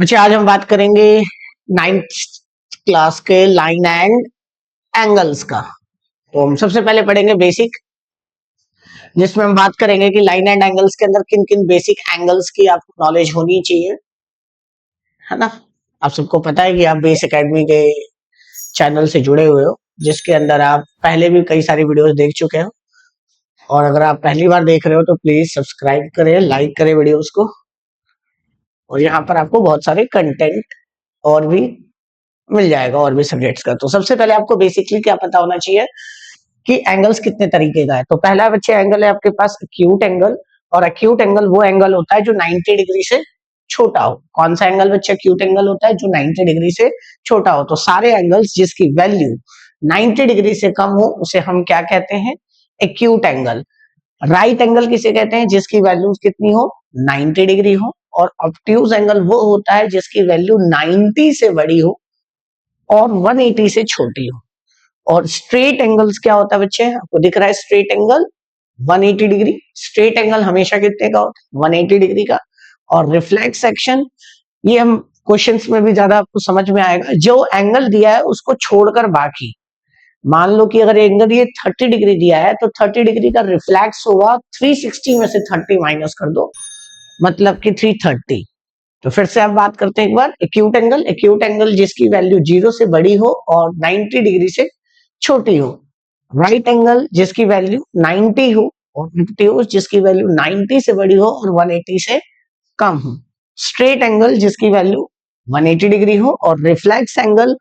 बच्चे आज हम बात करेंगे नाइन्थ क्लास के लाइन एंड एंगल्स का। तो हम सबसे पहले पढ़ेंगे बेसिक, जिसमें हम बात करेंगे कि लाइन एंड एंगल्स के अंदर किन किन बेसिक एंगल्स की आपको नॉलेज होनी चाहिए, है ना। आप सबको पता है कि आप बेस एकेडमी के चैनल से जुड़े हुए हो, जिसके अंदर आप पहले भी कई सारी वीडियोस देख चुके हो। और अगर आप पहली बार देख रहे हो तो प्लीज सब्सक्राइब करें, लाइक करें वीडियोस को। और यहाँ पर आपको बहुत सारे कंटेंट और भी मिल जाएगा, और भी सब्जेक्ट्स का। तो सबसे पहले आपको बेसिकली क्या पता होना चाहिए कि एंगल्स कितने तरीके का है। तो पहला बच्चे एंगल है आपके पास एक्यूट एंगल, और एक्यूट एंगल वो एंगल होता है जो 90 डिग्री से छोटा हो। कौन सा एंगल बच्चे एक्यूट एंगल होता है? जो 90 डिग्री से छोटा हो। तो सारे एंगल्स जिसकी वैल्यू 90 डिग्री से कम हो उसे हम क्या कहते हैं? Acute angle. राइट एंगल किसे कहते हैं? जिसकी वैल्यू कितनी हो? 90 डिग्री हो। और ऑब्ट्यूज एंगल वो होता है जिसकी वैल्यू 90 से बड़ी हो और 180 से छोटी हो। और स्ट्रेट एंगल्स क्या होता है बच्चे? आपको दिख रहा है straight angle 180 degree. Straight angle हमेशा कितने का होता है? 180 डिग्री का। और रिफ्लेक्स सेक्शन, ये हम क्वेश्चंस में भी ज्यादा आपको समझ में आएगा। जो एंगल दिया है उसको छोड़कर बाकी, मान लो कि अगर एंगल ये 30 डिग्री दिया है तो 30 डिग्री का रिफ्लेक्स होगा 360 में से 30 माइनस कर दो, मतलब कि 330। तो फिर से आप बात करते हैं एक बार। एक्यूट एंगल, एक्यूट एंगल जिसकी वैल्यू 0 से बड़ी हो और 90 डिग्री से छोटी हो। राइट एंगल जिसकी वैल्यू 90 हो, और ऑब्ट्यूज जिसकी वैल्यू 90 से बड़ी हो और 180 से कम हो। स्ट्रेट एंगल जिसकी वैल्यू 180 डिग्री हो। और रिफ्लेक्स एंगल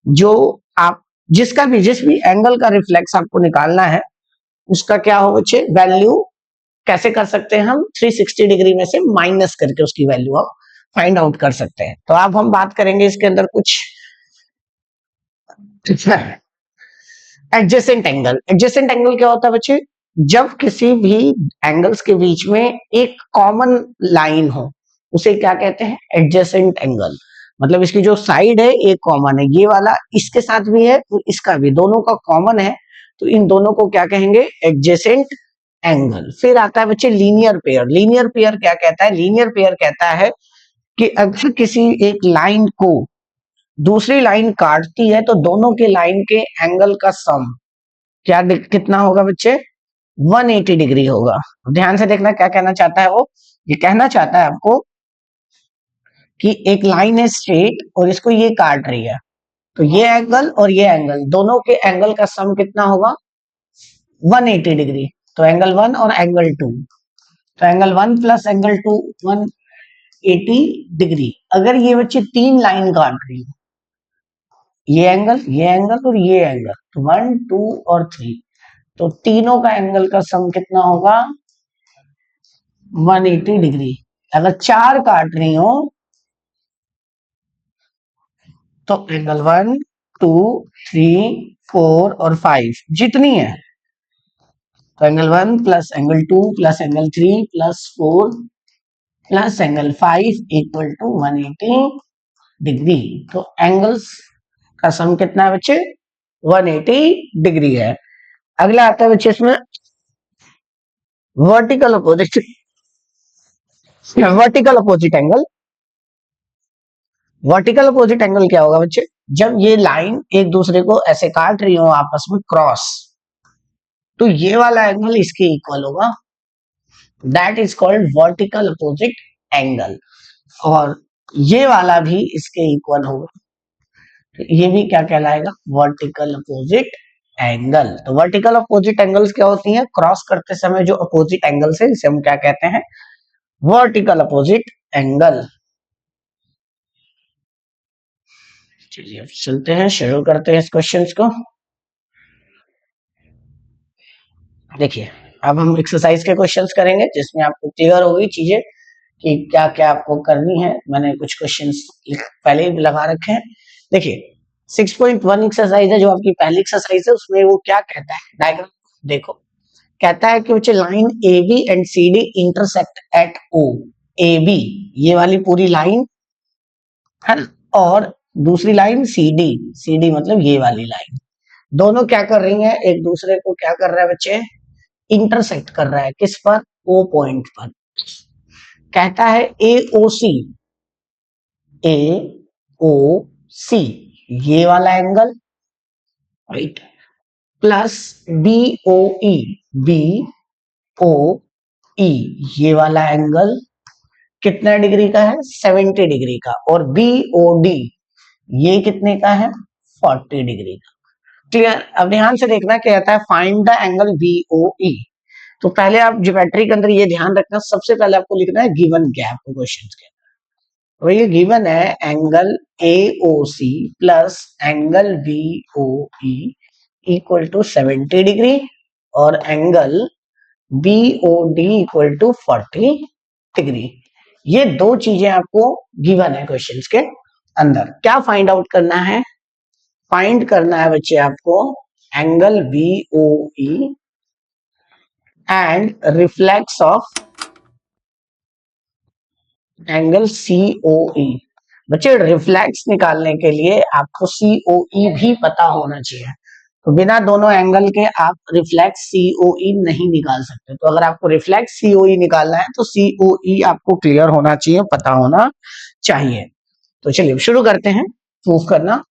जो आप जिस भी एंगल का रिफ्लेक्स आपको निकालना है उसका क्या हो बच्चे? वैल्यू कैसे कर सकते हैं हम? 360 डिग्री में से माइनस करके उसकी वैल्यू हम फाइंड आउट कर सकते हैं। तो अब हम बात करेंगे इसके अंदर कुछ एडजेसेंट एंगल। एडजेसेंट एंगल क्या होता है बच्चे? जब किसी भी एंगल्स के बीच में एक कॉमन लाइन हो उसे क्या कहते हैं? Adjacent angle. मतलब इसकी जो साइड है एक कॉमन है, ये वाला इसके साथ भी है और इसका भी, दोनों का कॉमन है। तो इन दोनों को क्या कहेंगे? Adjacent angle. फिर आता है बच्चे लीनियर पेयर। लीनियर पेयर क्या कहता है? लीनियर पेयर कहता है कि अगर किसी एक लाइन को दूसरी लाइन काटती है तो दोनों के लाइन के एंगल का सम कितना होगा बच्चे? 180 डिग्री होगा। ध्यान से देखना क्या कहना चाहता है वो। ये कहना चाहता है आपको कि एक लाइन है स्ट्रेट और इसको ये काट रही है, तो ये एंगल और ये एंगल, दोनों के एंगल का सम कितना होगा? 180 डिग्री। तो एंगल 1 और एंगल 2, तो एंगल 1 प्लस एंगल 2 180 डिग्री। अगर ये बच्चे तीन लाइन काट रही है, ये एंगल और ये एंगल, तो 1 2 और 3, तो तीनों का एंगल का सम कितना होगा? 180 डिग्री। अगर चार काट रही हो तो एंगल 1 2 3 4 और 5 जितनी है, तो angle 1 plus angle 2 plus angle 3 plus 4 plus angle 5 equal to 180 degree. तो एंगल्स का सम कितना है बच्चे? 180 डिग्री है। अगला आता है बच्चे इसमें vertical opposite, vertical opposite angle. Vertical opposite angle क्या होगा बच्चे? जब ये लाइन एक दूसरे को ऐसे काट रही हो आपस में क्रॉस, तो ये वाला एंगल इसके इक्वल होगा, that is called vertical opposite angle. और ये वाला भी इसके इक्वल होगा, तो ये भी क्या कहलाएगा? Vertical opposite angle. तो वर्टिकल अपोजिट एंगल्स क्या होती हैं? क्रॉस करते समय जो अपोजिट एंगल्स है इसे हम क्या कहते हैं? Vertical opposite angle. चलिए अब चलते हैं, शुरू करते हैं इस क्वेश्चन को। देखिए अब हम एक्सरसाइज के क्वेश्चंस करेंगे जिसमें आपको क्लियर होगी चीजें कि क्या क्या आपको करनी है। मैंने कुछ क्वेश्चंस पहले ही लगा रखे हैं। देखिए 6.1 एक्सरसाइज है जो आपकी पहली एक्सरसाइज है, उसमें वो क्या कहता है? डायग्राम देखो। कहता है कि which line AB and CD intersect at O। AB ये वाली पूरी लाइन है ना, और दूसरी लाइन CD, CD मतलब ये वाली लाइन, दोनों क्या कर रही हैं? एक दूसरे को क्या कर रहा है बच्चे? इंटरसेक्ट कर रहा है। किस पर? O पॉइंट पर। कहता है AOC ए ओ सी ये वाला angle, right, plus B O E, B O E ये वाला एंगल कितना डिग्री का है, 70 डिग्री का, और बी ओ डी ये कितने का है, 40 डिग्री का। क्लियर। अब ध्यान से देखना क्या कहता है, find the angle B O E. तो पहले आप ज्योमेट्री के अंदर ये ध्यान रखना, सबसे पहले आपको लिखना है गिवन गैप क्वेश्चन के। तो ये गिवन है angle A O C plus angle B O E equal to 70 degree और angle B O D equal to 40 degree. ये दो चीजें आपको गिवन है क्वेश्चंस के अंदर। क्या फाइंड आउट करना है, फाइंड करना है बच्चे आपको angle B O E and reflex of angle C O E. बच्चे रिफ्लेक्स निकालने के लिए आपको सी ओ ई भी पता होना चाहिए, तो बिना दोनों एंगल के आप रिफ्लेक्स सी ओ ई नहीं निकाल सकते। तो अगर आपको रिफ्लेक्स सी ओ ई निकालना है तो सी ओ ई आपको क्लियर होना चाहिए, पता होना चाहिए। तो चलिए शुरू करते हैं प्रूफ करना।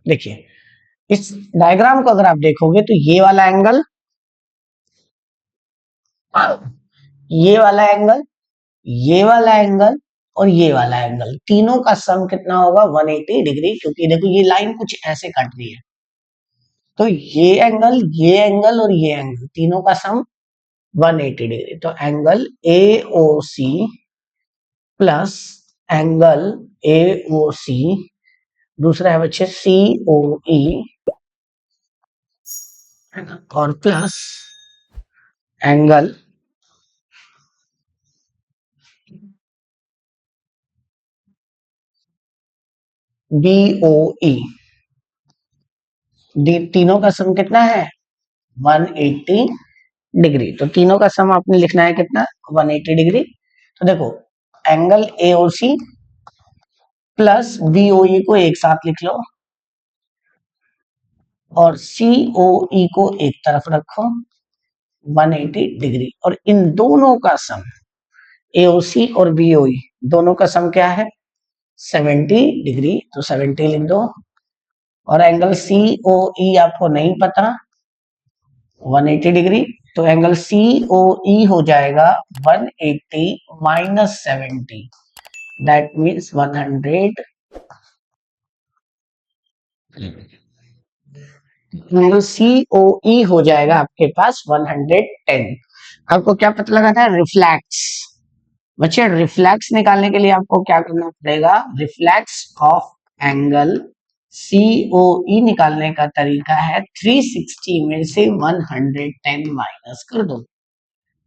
देखिए इस डायग्राम को अगर आप देखोगे तो ये वाला एंगल, ये वाला एंगल, ये वाला एंगल और ये वाला एंगल, तीनों का सम कितना होगा, 180 डिग्री। क्योंकि देखो ये लाइन कुछ ऐसे कट रही है, तो ये एंगल और ये एंगल तीनों का सम 180 डिग्री। तो angle A O C plus angle A O C, दूसरा है बच्चे सी ओ ई, और plus angle B O E. तीनों का सम कितना है, 180 डिग्री। तो तीनों का सम आपने लिखना है कितना, 180 डिग्री। तो देखो एंगल एओसी प्लस बीओई को एक साथ लिख लो और सीओई को एक तरफ रखो, 180 डिग्री। और इन दोनों का सम एओसी और बीओई दोनों का सम क्या है, 70 डिग्री। तो 70 लिख दो। और एंगल सीओई आपको नहीं पता, 180 डिग्री। तो एंगल सीओई हो जाएगा 180 minus 70, that means 100। Angle COE हो जाएगा आपके पास 110। आपको क्या पता लगाना है, रिफ्लेक्स। बच्चे रिफ्लेक्स निकालने के लिए आपको क्या करना पड़ेगा, रिफ्लेक्स ऑफ एंगल सीओई निकालने का तरीका है 360 में से 110 माइनस कर दो।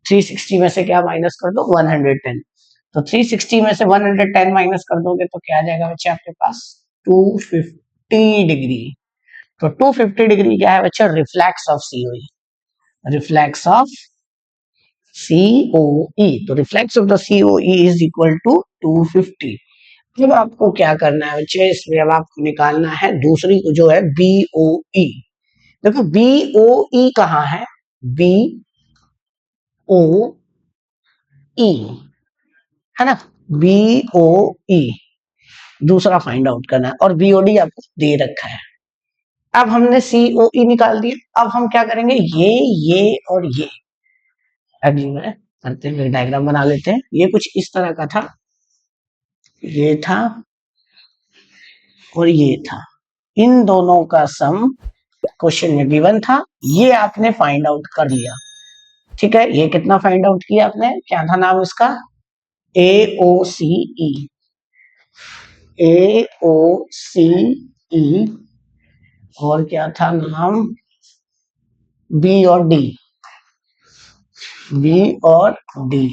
360 में से क्या माइनस कर दो, 110। तो 360 में से 110 माइनस कर दोगे तो क्या आ जाएगा बच्चे आपके पास, 250 डिग्री। तो 250 डिग्री क्या है बच्चा, reflex of C O E, reflex of C O E. तो reflex of the C O E is equal to 250। अब आपको क्या करना है बच्चे, इसमें अब आपको निकालना है दूसरी को जो है बीओई। देखो बीओई कहाँ है, बी ओ ई है ना, बीओई दूसरा फाइंड आउट करना है, और बीओडी आपको दे रखा है। अब हमने सीओई निकाल दिया। अब हम क्या करेंगे, ये और ये, अभी मैं करते हुए डायग्राम बना लेते हैं। ये कुछ इस तरह का था, ये था और ये था। इन दोनों का सम क्वेश्चन में गिवन था, ये आपने फाइंड आउट कर लिया। ठीक है, ये कितना फाइंड आउट किया आपने, क्या था नाम इसका, ए ओ सी ई, ए ओ सी ई, और क्या था नाम, बी और डी, बी और डी,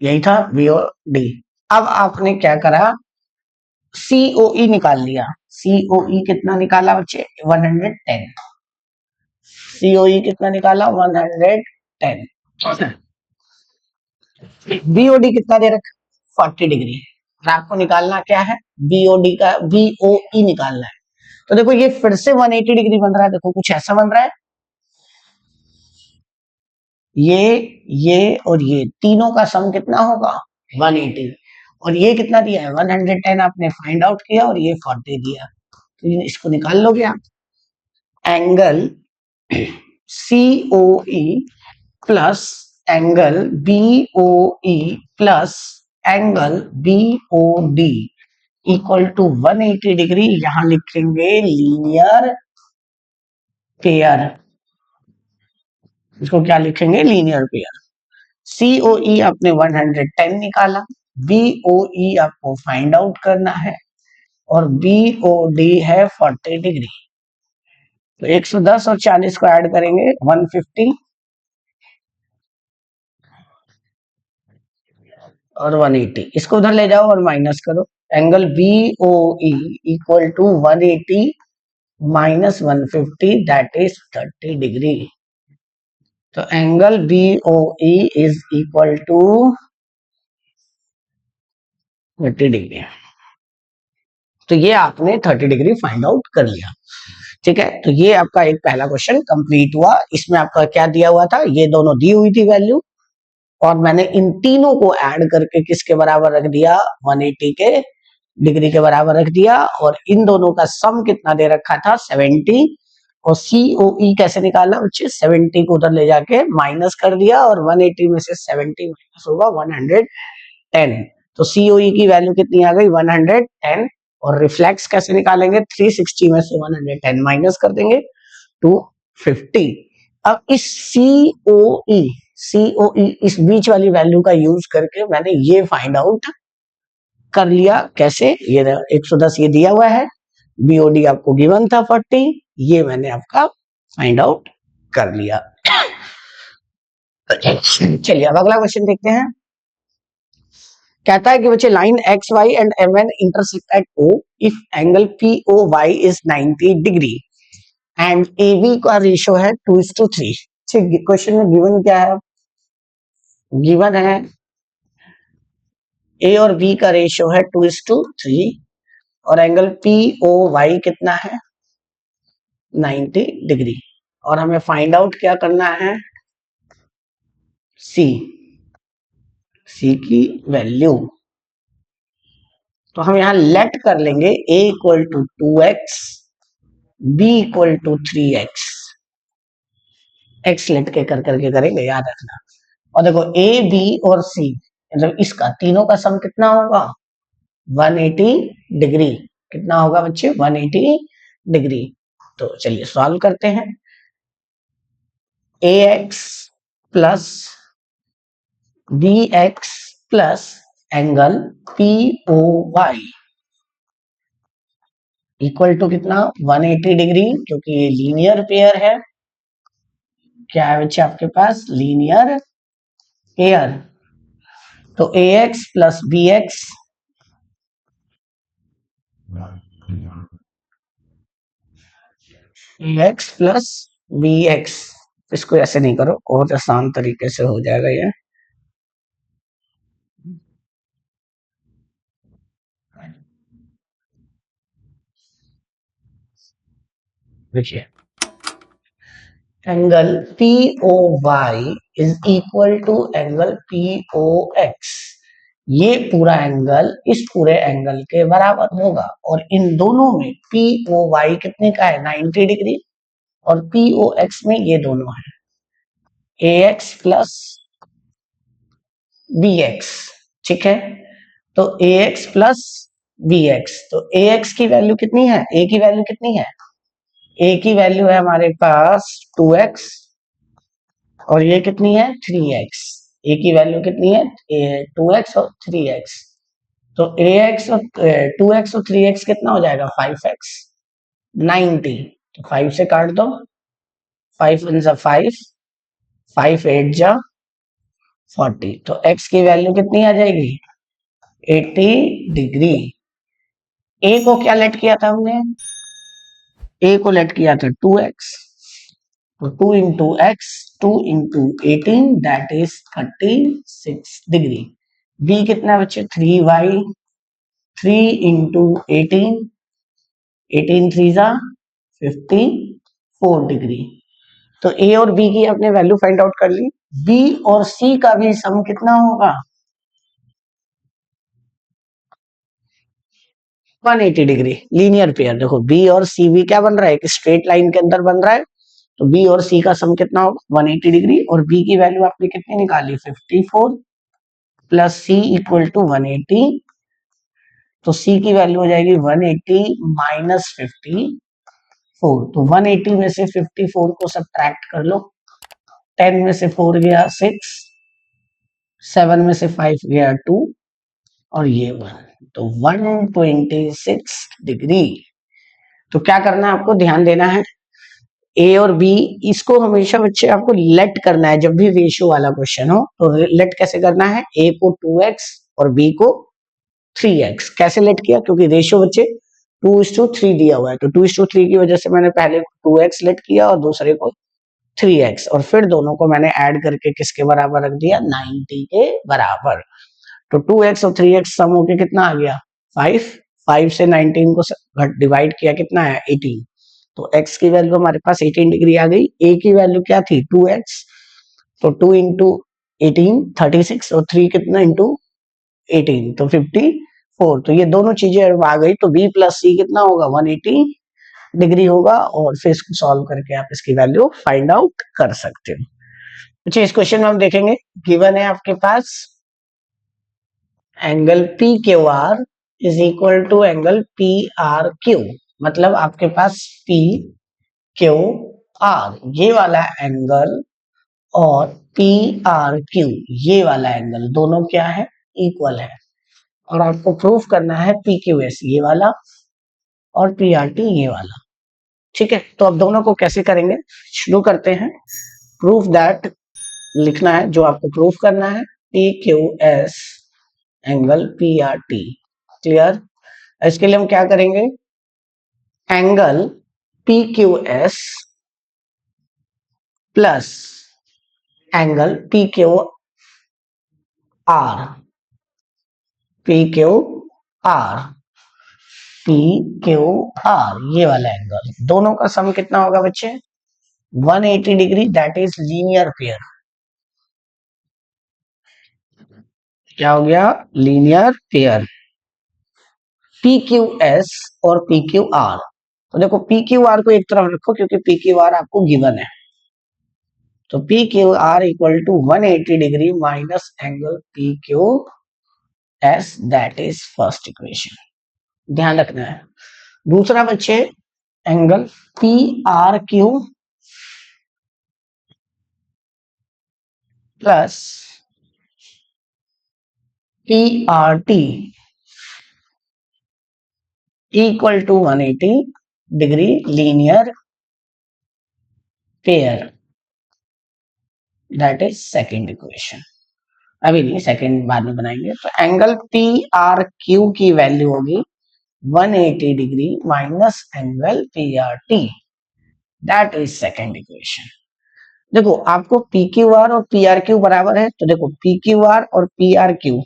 यही था बी और डी। अब आपने क्या करा, सीओई निकाल लिया। सीओई कितना निकाला बच्चे, 110। सीओई कितना निकाला, 110। बीओडी कितना दे रखा, 40 डिग्री। और आपको निकालना क्या है, बीओडी का बीओई निकालना है। तो देखो ये फिर से 180 डिग्री बन रहा है, देखो कुछ ऐसा बन रहा है। ये और ये तीनों का सम कितना होगा, 180 और ये कितना दिया है 110 आपने फाइंड आउट किया और ये 40 दिया, तो इसको निकाल लोगे आप। Angle COE plus angle BOE plus angle BOD equal to 180 degree, यहां लिखेंगे लीनियर पेयर। इसको क्या लिखेंगे, लीनियर पेयर। COE आपने 110 निकाला, BOE आपको फाइंड आउट करना है और BOD है 40 डिग्री। तो 110 और 40 को ऐड करेंगे 150 और 180, इसको उधर ले जाओ और माइनस करो। Angle BOE equal to 180 minus 150 that is 30 degree. तो angle BOE is equal to 30 degree. तो ये आपने 30 डिग्री फाइंड आउट कर लिया, ठीक है। तो ये आपका एक पहला क्वेश्चन कंप्लीट हुआ। इसमें आपका क्या दिया हुआ था, ये दोनों दी हुई थी वैल्यू और मैंने इन तीनों को ऐड करके किसके बराबर रख दिया, 180 के डिग्री के बराबर रख दिया और इन दोनों का सम कितना दे रखा था 70 और COE कैसे निकाला बच्चे, 70 को उधर ले जाके माइनस कर दिया और 180 में से 70 माइनस होगा 110। तो COE की वैल्यू कितनी आ गई 110 और रिफ्लेक्स कैसे निकालेंगे, 360 में से 110 माइनस कर देंगे 250। अब इस COE इस बीच वाली वैल्यू का यूज करके मैंने ये फाइंड आउट कर लिया। कैसे, ये 110 ये दिया हुआ है, BOD आपको गिवन था 40, ये मैंने आपका फाइंड आउट कर लिया। चलिए अब अगला क्वेश्चन देखते हैं। कहता है कि बच्चे line XY and MN intersect at O if angle POY is 90 degree and AB का रेशियो है 2:3। ठीक, क्वेश्चन में गिवन क्या है, गिवन है A और B का रेशियो है 2:3 और एंगल POY कितना है 90 डिग्री और हमें फाइंड आउट क्या करना है, C की वैल्यू। तो हम यहां लेट कर लेंगे A equal to 2x, B equal to 3x, x let के कर करके करेंगे, याद रखना। और देखो A B और C मतलब इसका तीनों का सम कितना होगा 180 डिग्री। कितना होगा बच्चे 180 डिग्री। तो चलिए सॉल्व करते हैं। AX plus BX plus angle POY equal to कितना 180 डिग्री, क्योंकि ये लीनियर पेयर है। क्या है बच्चे आपके पास, लीनियर पेयर। तो AX plus BX AX plus BX, इसको ऐसे नहीं करो, बहुत आसान तरीके से हो जाएगा ये। देखिए angle POY is equal to angle POX, ये पूरा एंगल इस पूरे एंगल के बराबर होगा और इन दोनों में POY कितने का है 90 डिग्री और POX में ये दोनों है AX प्लस BX, ठीक है। तो AX प्लस BX, तो AX की वैल्यू कितनी है, A की वैल्यू कितनी है, A की वैल्यू है हमारे पास 2x और ये कितनी है 3x। A की वैल्यू कितनी है 2x और 3x। तो AX और 2x और 3x कितना हो जाएगा 5x 90। तो 5 से काट दो, 5 1 जा 5, 5 8 जा 40। तो x की वैल्यू कितनी आ जाएगी 80 डिग्री। A को क्या लेट किया था हमने, A को लेट किया था 2x, तो 2 into x 2 into 18 that is 36 degree. B कितना बच्चे 3y, 3 इंटू 18, 18 3 जा 54 डिग्री। तो A और B की आपने वैल्यू फाइंड आउट कर ली। B और C का भी सम कितना होगा 180 डिग्री लीनियर पेयर। देखो बी और सी भी क्या बन रहा है, एक स्ट्रेट लाइन के अंदर बन रहा है, तो बी और सी का सम कितना होगा 180 डिग्री, और बी की वैल्यू आपने कितनी निकाली 54 प्लस सी इक्वल टू 180, तो सी की वैल्यू हो जाएगी 180 माइनस 54, तो 180 में से 54 को सब्ट्रैक्ट कर लो, 10 में से 4 गया 6, 7 में से 5 गया 2, और ये 1, तो 126 डिग्री। तो क्या करना है आपको, ध्यान देना है, ए और बी, इसको हमेशा बच्चे आपको लेट करना है, जब भी रेशियो वाला क्वेश्चन हो तो लेट कैसे करना है, ए को 2x और बी को 3x। कैसे लेट किया, क्योंकि रेशियो बच्चे 2:3 दिया हुआ है, तो 2:3 की वजह से मैंने पहले 2x लेट किया और दूसरे को 3x, और फिर दोनों को मैंने ऐड करके किसके बराबर रख दिया, 90 के बराबर। तो 2x और 3x सम होके कितना आ गया 5, 5 से 19 को डिवाइड किया कितना है 18, तो x की वैल्यू हमारे पास 18 डिग्री आ गई। a की वैल्यू क्या थी 2x, तो 2 इंटू 18 36, और 3 कितना इंटू 18 तो 54, तो ये दोनों चीजें आ गई, तो b प्लस सी कितना होगा 180 डिग्री होगा, और फिर इसको सॉल्व करके आप इसकी वैल्यू फाइंड आउट कर सकते हो। अच्छा, इस क्वेश्चन में हम देखेंगे, गिवन है आपके पास angle P Q R is equal to angle P R Q, मतलब आपके पास पी क्यू आर ये वाला एंगल और पी आर क्यू ये वाला एंगल दोनों क्या है, इक्वल है, और आपको प्रूफ करना है पी क्यू एस ये वाला और पी आर टी ये वाला। ठीक है, तो अब दोनों को कैसे करेंगे, शुरू करते हैं। प्रूफ दैट लिखना है, जो आपको प्रूफ करना है, P Q S angle P R T. Clear, इसके लिए हम क्या करेंगे, angle P Q S plus angle P Q are, P Q are, P Q are ये वाला एंगल, दोनों का सम कितना होगा बच्चे 180 degree, that is linear pair. क्या हो गया, linear pair, P Q S और पी क्यू आर। तो देखो पी क्यू आर को एक तरफ रखो, क्योंकि पी क्यू आर आपको गिवन है, तो P Q R equal to 180 degree minus angle P Q S, that is first equation, ध्यान रखना है। दूसरा बच्चे, angle P R Q plus P R T equal to 180 degree linear pair, that is second equation. अभी नहीं, second बाद में बनाएंगे। तो एंगल पी आर क्यू की वैल्यू होगी 180 degree minus angle P R T, that is second equation. देखो आपको पी क्यू आर और पी आर क्यू बराबर है, तो देखो पी क्यू आर और पी आर क्यू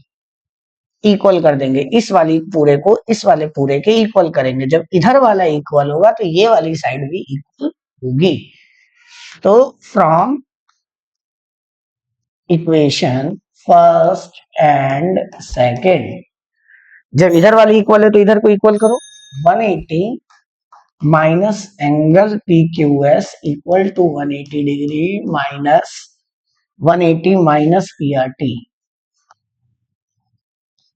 इक्वल कर देंगे, इस वाली पूरे को इस वाले पूरे के इक्वल करेंगे, जब इधर वाला इक्वल होगा तो ये वाली साइड भी इक्वल होगी। तो from equation first and second, जब इधर वाली इक्वल है तो इधर को इक्वल करो, 180 minus angle P Q S equal to 180 degree minus 180 minus P R T.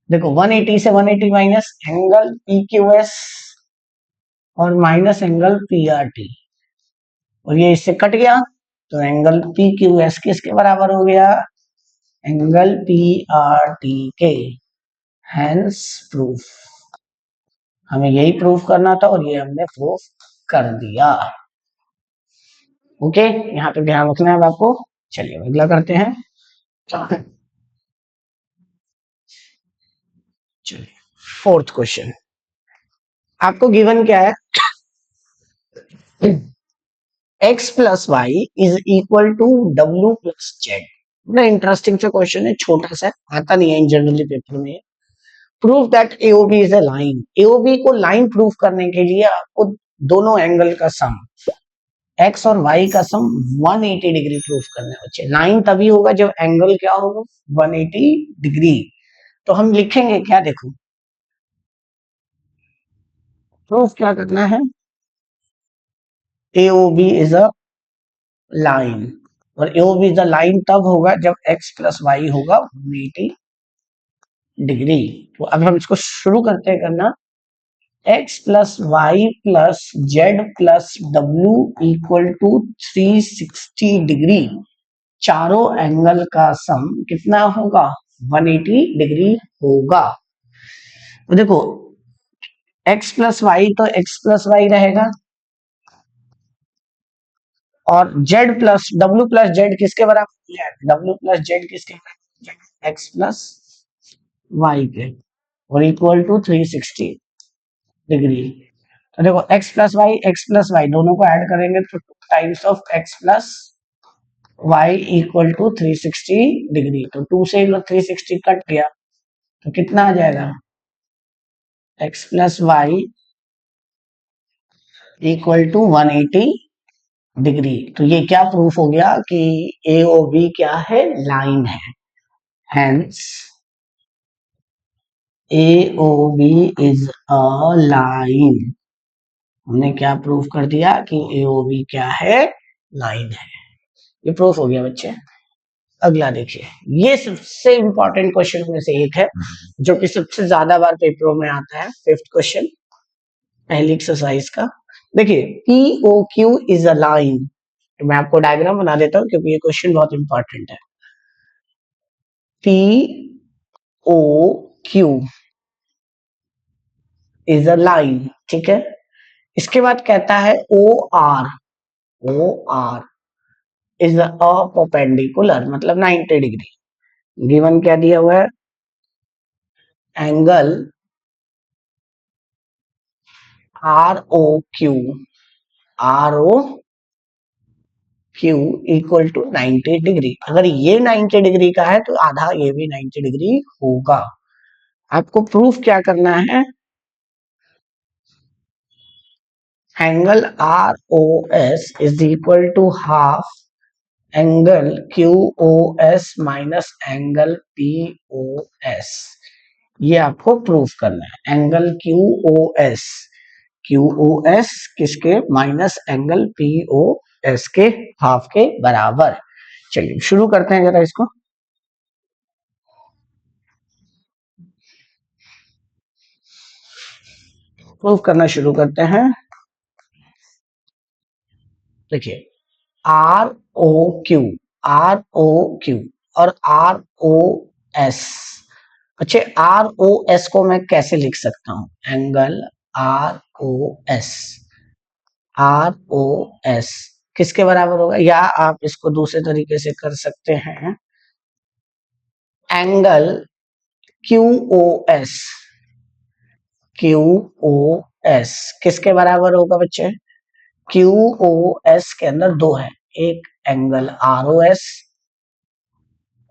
देखो 180 से 180 minus angle P Q S और minus angle P R T, और ये इससे कट गया, तो एंगल पी क्यू एस किसके बराबर हो गया, एंगल पी आर टी के। हैंस प्रूफ, हमें यही प्रूफ करना था और ये हमने प्रूफ कर दिया। ओके, यहाँ पे ध्यान रखना है आपको। चलिए अगला करते हैं। चलिए फोर्थ क्वेश्चन, आपको गिवन क्या है, x plus Y is equal to W plus Z. बड़ा इंटरेस्टिंग सा क्वेश्चन है, छोटा सा, आता नहीं है इन जनरली पेपर में। Proof that AOB is a line, AOB को लाइन प्रूफ करने के लिए आपको दोनों एंगल का सम x और y का सम 180 डिग्री प्रूफ करना है बच्चे। लाइन तभी होगा जब एंगल क्या होगा 180 डिग्री। तो हम लिखेंगे क्या, देखो प्रूफ क्या करना है, A O B is a line, और A O B is a line तब होगा जब एक्स प्लस वाई होगा 180 डिग्री। तो अब हम इसको शुरू करते हैं करना, x plus y plus z plus डब्ल्यू इक्वल टू 360 डिग्री, चारों एंगल का सम कितना होगा, 180 डिग्री होगा। तो देखो x प्लस वाई तो x प्लस वाई रहेगा, और z plus W plus Z किसके बराबर है, डब्ल्यू प्लस जेड किसके बराबर है, x प्लस वाई के, और इक्वल टू 360 डिग्री। तो देखो x प्लस वाई दोनों को ऐड करेंगे तो 2 times of x plus y equal to 360 degree. तो 2 से 360 कट गया, तो कितना आ जाएगा, x plus y equal to 180 degree. तो ये क्या प्रूफ हो गया कि ए ओ बी क्या है, लाइन है। Hence A O B is a line. हमने क्या प्रूफ कर दिया कि ए ओ बी क्या है, लाइन है। ये प्रूफ हो गया बच्चे। अगला देखिए, ये सबसे इंपॉर्टेंट क्वेश्चन में से एक है जो कि सबसे ज्यादा बार पेपरों में आता है, फिफ्थ क्वेश्चन पहली एक्सरसाइज का। देखिए P O Q is a line, तो मैं आपको डायग्राम बना देता हूँ क्योंकि ये क्वेश्चन बहुत इंपॉर्टेंट है। P O Q is a line, ठीक है। इसके बाद कहता है O R is a perpendicular, मतलब 90 डिग्री। गिवन क्या दिया हुआ है, angle R O Q, R O Q equal to 90 degree. अगर ये 90 डिग्री का है तो आधा ये भी 90 डिग्री होगा। आपको प्रूफ क्या करना है, angle R O S is equal to half angle Q O S minus angle P O S. ये आपको प्रूफ करना है, एंगल क्यू ओ एस किसके, minus angle P O S के हाफ के बराबर। चलिए शुरू करते हैं जरा इसको, प्रूफ करना शुरू करते हैं। देखिए R O Q, R O Q और आर ओ एस। अच्छा आर ओ एस को मैं कैसे लिख सकता हूं, angle R O S, R O S किसके बराबर होगा, या आप इसको दूसरे तरीके से कर सकते हैं, angle Q O S, Q O S किसके बराबर होगा बच्चे, क्यू ओ एस के अंदर दो है, एक एंगल आर ओ एस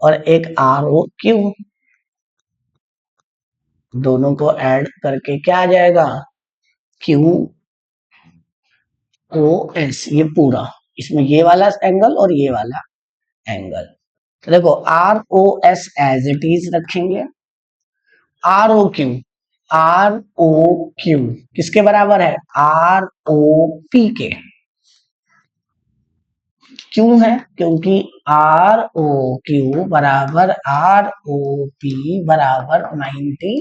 और एक आर ओ क्यू, दोनों को ऐड करके क्या आ जाएगा, क्यू ओ एस, ये पूरा, इसमें ये वाला एंगल और ये वाला एंगल। तो देखो R O S as it is रखेंगे, R O Q, R O Q किसके बराबर है, आर ओ पी के। क्यों है, क्योंकि आर ओ क्यू बराबर आर ओ पी बराबर 90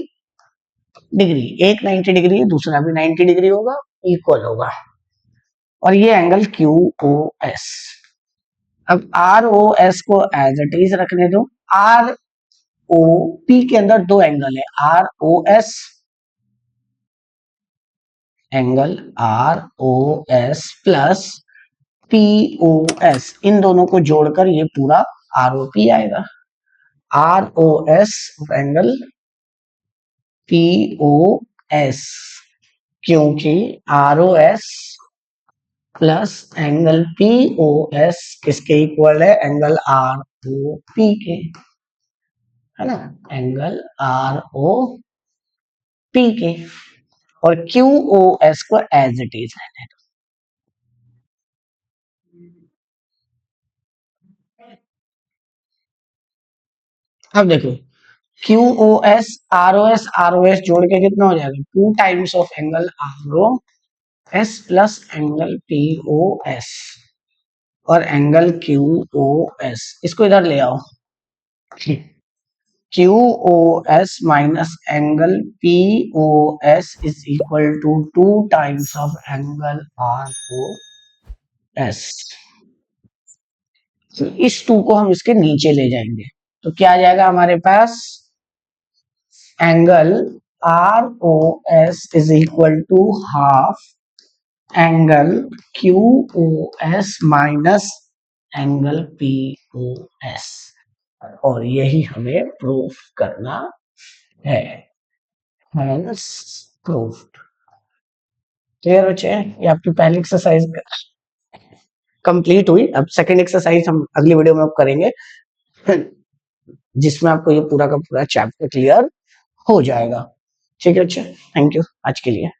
डिग्री, एक 90 डिग्री दूसरा भी 90 डिग्री होगा, इक्वल होगा। और ये एंगल क्यू ओ एस। अब आर ओ एस को एज इट इज रखने दो, आर ओ पी के अंदर दो एंगल है, R O S, angle R O S plus P O S, इन दोनों को जोड़कर ये पूरा आर ओ पी आएगा, R O S angle P O S, क्योंकि R O S plus angle P O S किसके इक्वल है, एंगल आर ओ पी के, है ना, एंगल आर ओ पी के। और क्यू ओ एस को एज इट इज रहने दो। अब देखो Q O S R O S जोड़ के कितना हो जाएगा 2 times of angle R O S plus angle P O S और एंगल क्यू ओ एस, इसको इधर ले आओ। Q O S minus angle P O S is equal to 2 times of angle R O S. तो इस 2 को हम इसके नीचे ले जाएंगे तो क्या आ जाएगा हमारे पास, angle R O S is equal to half angle Q O S minus angle P O S, और यही हमें प्रूफ करना है। Hence proofed. क्लियर बच्चे, ये आपकी पहली एक्सरसाइज कंप्लीट हुई। अब सेकंड एक्सरसाइज हम अगली वीडियो में अब करेंगे जिसमें आपको ये पूरा का पूरा चैप्टर क्लियर हो जाएगा। ठीक है बच्चे, थैंक यू आज के लिए।